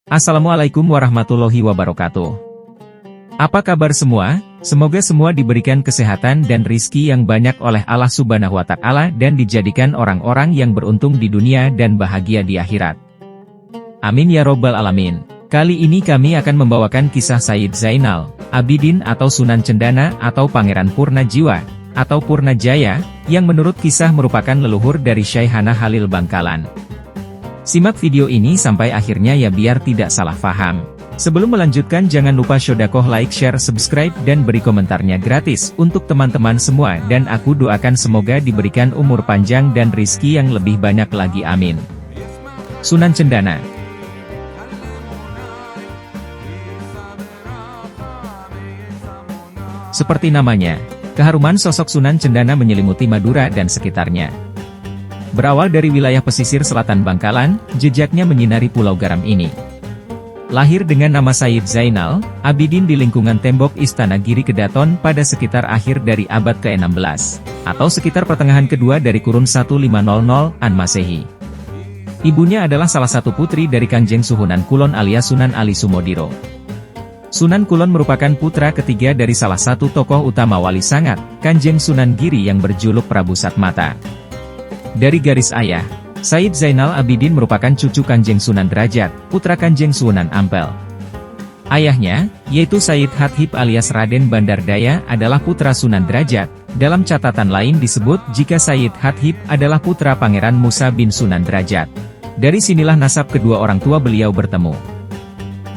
Assalamualaikum warahmatullahi wabarakatuh. Apa kabar semua? Semoga semua diberikan kesehatan dan rizki yang banyak oleh Allah Subhanahu wa Ta'ala dan dijadikan orang-orang yang beruntung di dunia dan bahagia di akhirat. Amin ya Robbal Alamin. Kali ini kami akan membawakan kisah Sayyid Zainal Abidin atau Sunan Cendana atau Pangeran Purna Jiwa atau Purna Jaya, yang menurut kisah merupakan leluhur dari Syaikh Halil Bangkalan. Simak video ini sampai akhirnya ya biar tidak salah paham. Sebelum melanjutkan jangan lupa sodakoh like, share, subscribe, dan beri komentarnya gratis untuk teman-teman semua dan aku doakan semoga diberikan umur panjang dan rizki yang lebih banyak lagi amin. Sunan Cendana. Seperti namanya, keharuman sosok Sunan Cendana menyelimuti Madura dan sekitarnya. Berawal dari wilayah pesisir selatan Bangkalan, jejaknya menyinari pulau garam ini. Lahir dengan nama Sayyid Zainal Abidin di lingkungan tembok Istana Giri Kedaton pada sekitar akhir dari abad ke-16, atau sekitar pertengahan kedua dari kurun 1500-an Masehi. Ibunya adalah salah satu putri dari Kanjeng Sunan Kulon alias Sunan Ali Sumodiro. Sunan Kulon merupakan putra ketiga dari salah satu tokoh utama Wali Sangat, Kanjeng Sunan Giri yang berjuluk Prabu Satmata. Dari garis ayah, Sayyid Zainal Abidin merupakan cucu Kanjeng Sunan Derajat, putra Kanjeng Sunan Ampel. Ayahnya, yaitu Sayyid Hathib alias Raden Bandar Daya adalah putra Sunan Derajat. Dalam catatan lain disebut jika Sayyid Hathib adalah putra Pangeran Musa bin Sunan Derajat. Dari sinilah nasab kedua orang tua beliau bertemu.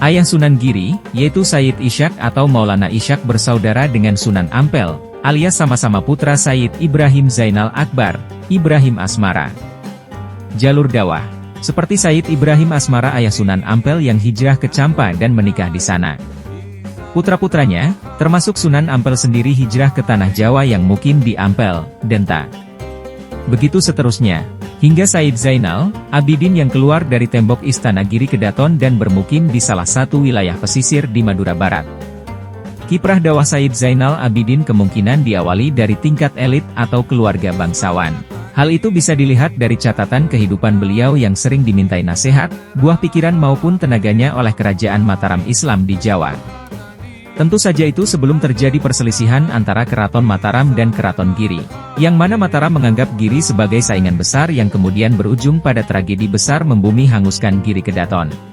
Ayah Sunan Giri, yaitu Sayyid Ishak atau Maulana Ishak bersaudara dengan Sunan Ampel, alias sama-sama putra Sayyid Ibrahim Zainal Akbar, Ibrahim Asmara. Jalur dakwah. Seperti Sayyid Ibrahim Asmara ayah Sunan Ampel yang hijrah ke Campa dan menikah di sana. Putra-putranya, termasuk Sunan Ampel sendiri hijrah ke Tanah Jawa yang mukim di Ampel, Denta. Begitu seterusnya, hingga Sayyid Zainal Abidin yang keluar dari tembok Istana Giri Kedaton dan bermukim di salah satu wilayah pesisir di Madura Barat. Kiprah dakwah Sayyid Zainal Abidin kemungkinan diawali dari tingkat elit atau keluarga bangsawan. Hal itu bisa dilihat dari catatan kehidupan beliau yang sering dimintai nasihat, buah pikiran maupun tenaganya oleh kerajaan Mataram Islam di Jawa. Tentu saja itu sebelum terjadi perselisihan antara Keraton Mataram dan Keraton Giri, yang mana Mataram menganggap Giri sebagai saingan besar yang kemudian berujung pada tragedi besar membumi hanguskan Giri Kedaton.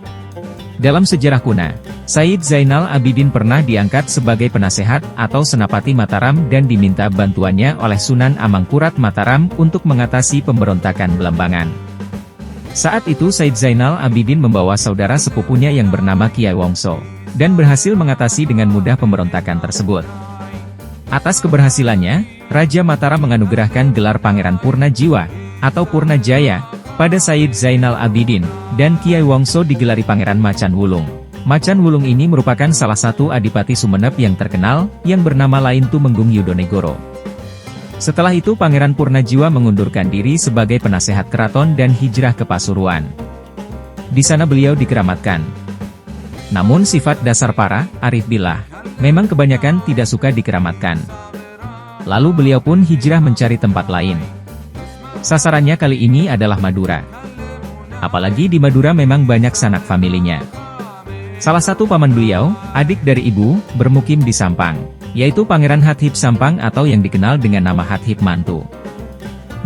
Dalam sejarah kuno, Sayyid Zainal Abidin pernah diangkat sebagai penasehat atau senapati Mataram dan diminta bantuannya oleh Sunan Amangkurat Mataram untuk mengatasi pemberontakan Belambangan. Saat itu Sayyid Zainal Abidin membawa saudara sepupunya yang bernama Kiai Wongso, dan berhasil mengatasi dengan mudah pemberontakan tersebut. Atas keberhasilannya, Raja Mataram menganugerahkan gelar Pangeran Purna Jiwa atau Purna Jaya pada Sayyid Zainal Abidin, dan Kiai Wongso digelari Pangeran Macan Wulung. Macan Wulung ini merupakan salah satu adipati Sumenep yang terkenal, yang bernama lain Tumenggung Yudonegoro. Setelah itu Pangeran Purna Jiwa mengundurkan diri sebagai penasehat keraton dan hijrah ke Pasuruan. Di sana beliau dikeramatkan. Namun sifat dasar para arif billah, memang kebanyakan tidak suka dikeramatkan. Lalu beliau pun hijrah mencari tempat lain. Sasarannya kali ini adalah Madura. Apalagi di Madura memang banyak sanak familinya. Salah satu paman beliau, adik dari ibu, bermukim di Sampang, yaitu Pangeran Hathib Sampang atau yang dikenal dengan nama Hathib Mantu.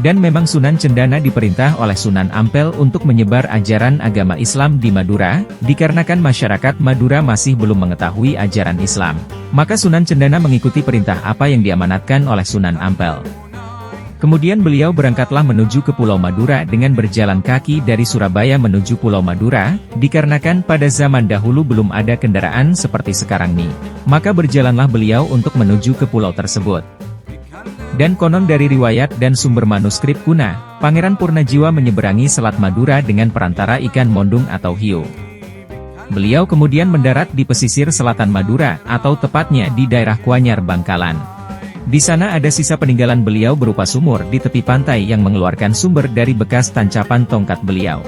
Dan memang Sunan Cendana diperintah oleh Sunan Ampel untuk menyebar ajaran agama Islam di Madura, dikarenakan masyarakat Madura masih belum mengetahui ajaran Islam. Maka Sunan Cendana mengikuti perintah apa yang diamanatkan oleh Sunan Ampel. Kemudian beliau berangkatlah menuju ke Pulau Madura dengan berjalan kaki dari Surabaya menuju Pulau Madura, dikarenakan pada zaman dahulu belum ada kendaraan seperti sekarang nih. Maka berjalanlah beliau untuk menuju ke pulau tersebut. Dan konon dari riwayat dan sumber manuskrip kuno, Pangeran Purna Jiwa menyeberangi Selat Madura dengan perantara ikan mondung atau hiu. Beliau kemudian mendarat di pesisir selatan Madura, atau tepatnya di daerah Kuanyar Bangkalan. Di sana ada sisa peninggalan beliau berupa sumur di tepi pantai yang mengeluarkan sumber dari bekas tancapan tongkat beliau.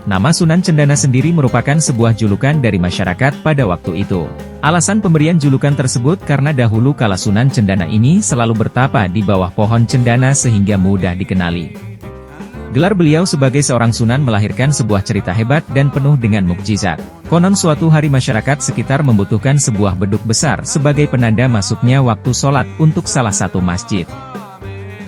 Nama Sunan Cendana sendiri merupakan sebuah julukan dari masyarakat pada waktu itu. Alasan pemberian julukan tersebut karena dahulu kala Sunan Cendana ini selalu bertapa di bawah pohon cendana sehingga mudah dikenali. Gelar beliau sebagai seorang sunan melahirkan sebuah cerita hebat dan penuh dengan mukjizat. Konon suatu hari masyarakat sekitar membutuhkan sebuah beduk besar sebagai penanda masuknya waktu sholat untuk salah satu masjid.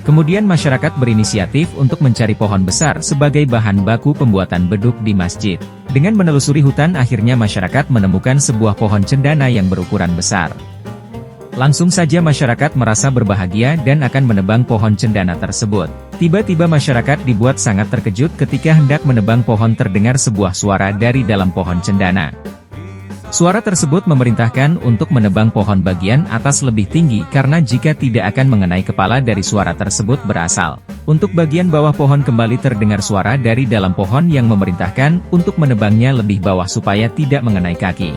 Kemudian masyarakat berinisiatif untuk mencari pohon besar sebagai bahan baku pembuatan beduk di masjid. Dengan menelusuri hutan akhirnya masyarakat menemukan sebuah pohon cendana yang berukuran besar. Langsung saja masyarakat merasa berbahagia dan akan menebang pohon cendana tersebut. Tiba-tiba masyarakat dibuat sangat terkejut ketika hendak menebang pohon terdengar sebuah suara dari dalam pohon cendana. Suara tersebut memerintahkan untuk menebang pohon bagian atas lebih tinggi karena jika tidak akan mengenai kepala dari suara tersebut berasal. Untuk bagian bawah pohon kembali terdengar suara dari dalam pohon yang memerintahkan untuk menebangnya lebih bawah supaya tidak mengenai kaki.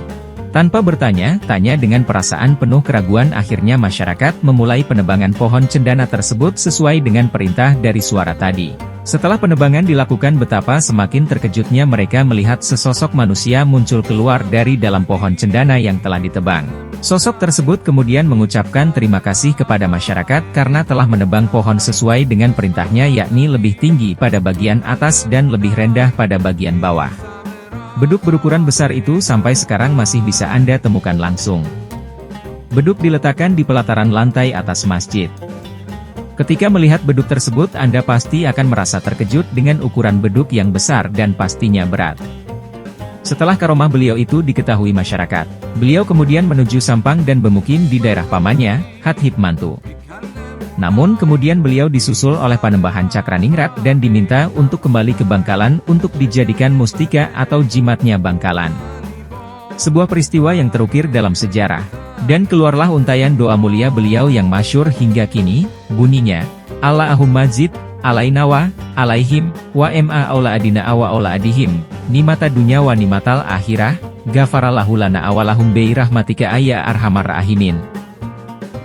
Tanpa bertanya-tanya dengan perasaan penuh keraguan akhirnya masyarakat memulai penebangan pohon cendana tersebut sesuai dengan perintah dari suara tadi. Setelah penebangan dilakukan betapa semakin terkejutnya mereka melihat sesosok manusia muncul keluar dari dalam pohon cendana yang telah ditebang. Sosok tersebut kemudian mengucapkan terima kasih kepada masyarakat karena telah menebang pohon sesuai dengan perintahnya yakni lebih tinggi pada bagian atas dan lebih rendah pada bagian bawah. Beduk berukuran besar itu sampai sekarang masih bisa Anda temukan langsung. Beduk diletakkan di pelataran lantai atas masjid. Ketika melihat beduk tersebut Anda pasti akan merasa terkejut dengan ukuran beduk yang besar dan pastinya berat. Setelah karomah beliau itu diketahui masyarakat, beliau kemudian menuju Sampang dan bermukim di daerah pamannya, Hatip Mantu. Namun kemudian beliau disusul oleh Panembahan Cakraningrat dan diminta untuk kembali ke Bangkalan untuk dijadikan mustika atau jimatnya Bangkalan. Sebuah peristiwa yang terukir dalam sejarah. Dan keluarlah untayan doa mulia beliau yang masyhur hingga kini, bunyinya, Allahumma zid, alainawa, alaihim, wa ma aula adina awa aula adihim, nimata dunya wa nimatal akhirah, gafarallahu lana awalahum bi rahmatika ya arhamar rahimin.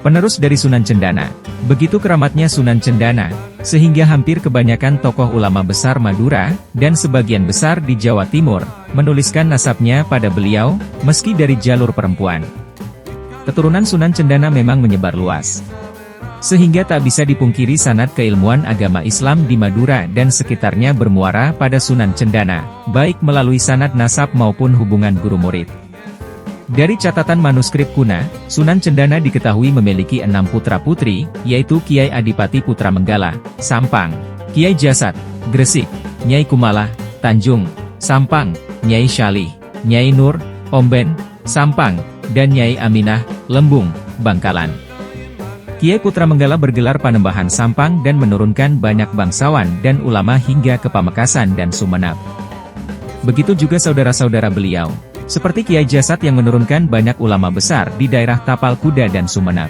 Penerus dari Sunan Cendana. Begitu keramatnya Sunan Cendana, sehingga hampir kebanyakan tokoh ulama besar Madura, dan sebagian besar di Jawa Timur, menuliskan nasabnya pada beliau, meski dari jalur perempuan. Keturunan Sunan Cendana memang menyebar luas. Sehingga tak bisa dipungkiri sanad keilmuan agama Islam di Madura dan sekitarnya bermuara pada Sunan Cendana, baik melalui sanad nasab maupun hubungan guru murid. Dari catatan manuskrip kuna, Sunan Cendana diketahui memiliki 6 putra-putri, yaitu Kiai Adipati Putra Menggala, Sampang, Kiai Jasad, Gresik, Nyai Kumala, Tanjung, Sampang, Nyai Syalih, Nyai Nur, Omben, Sampang, dan Nyai Aminah, Lembung, Bangkalan. Kiai Putra Menggala bergelar Panembahan Sampang dan menurunkan banyak bangsawan dan ulama hingga ke Pamekasan dan Sumenep. Begitu juga saudara-saudara beliau, seperti Kiai Jasad yang menurunkan banyak ulama besar di daerah Tapal Kuda dan Sumenep.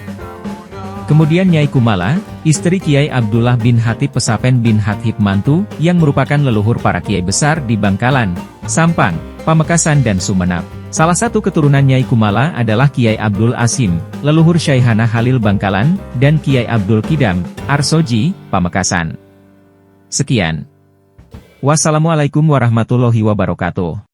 Kemudian Nyai Kumala, istri Kiai Abdullah bin Hatip Pesapen bin Hatip Mantu, yang merupakan leluhur para kiai besar di Bangkalan, Sampang, Pamekasan dan Sumenep. Salah satu keturunan Nyai Kumala adalah Kiai Abdul Asim, leluhur Syaihana Halil Bangkalan, dan Kiai Abdul Kidam, Arsoji, Pamekasan. Sekian. Wassalamualaikum warahmatullahi wabarakatuh.